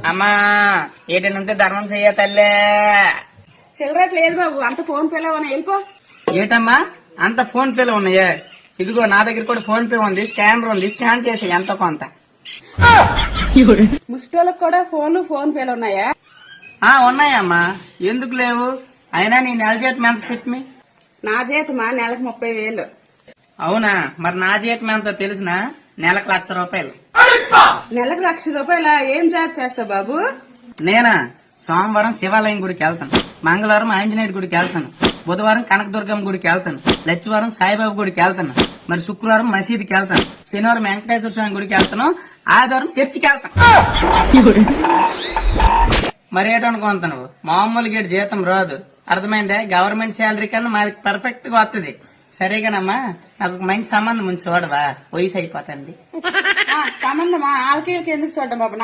అమ్మా ఏటనంతే ధర్మం చెయ్య తల్లే. చిల్లరట్ లేదు బాబు, అంత ఫోన్ పేలో వెళ్ళిపో. ఏటమ్మా అంత ఫోన్ పేలు ఉన్నాయే? ఇదిగో నా దగ్గర కూడా ఫోన్ పే ఉంది, స్కానర్ ఉంది, స్కాన్ చేసి ఎంతో కొంత. ముస్టోళ్ళకి కూడా ఫోన్ పేలు ఉన్నాయా? ఉన్నాయమ్మా, ఎందుకు లేవు? అయినా నీ నెల జీతం ఎంత చెప్పి? నా జీతమా నెలకు 30,000. అవునా, మరి నా జీతం ఎంతో తెలుసునా? నెలకు ₹1,00,000. నెలకు ₹1,00,000 ఏం జాబ్ చేస్తావు బాబు? నేనా సోమవారం శివాలయం గుడికి వెళ్తాను, మంగళవారం ఆంజనేయుడి గుడికి వెళ్తాను, బుధవారం కనకదుర్గమ్మ గుడికి వెళ్తాను, లచ్చివారం సాయిబాబా గుడికి వెళ్తాను, మరి శుక్రవారం మసీదుకి వెళ్తాను, శనివారం వెంకటేశ్వర స్వామి గుడికి వెళ్తాను, ఆదివారం చర్చికి వెళ్తాను. మరి ఏటనుకుంటా నువ్వు? మామూలు గేటు జీతం రాదు, అర్థమైందే? గవర్నమెంట్ శాలరీ కన్నా మాది పర్ఫెక్ట్ గా వస్తుంది. సరేగానమ్మా, నాకు ఒక మంచి సంబంధం ముందు చూడవా? వయసు అయిపోతుంది. సంబంధమా? ఆలకీలకి ఎందుకు చూడడం బాబు?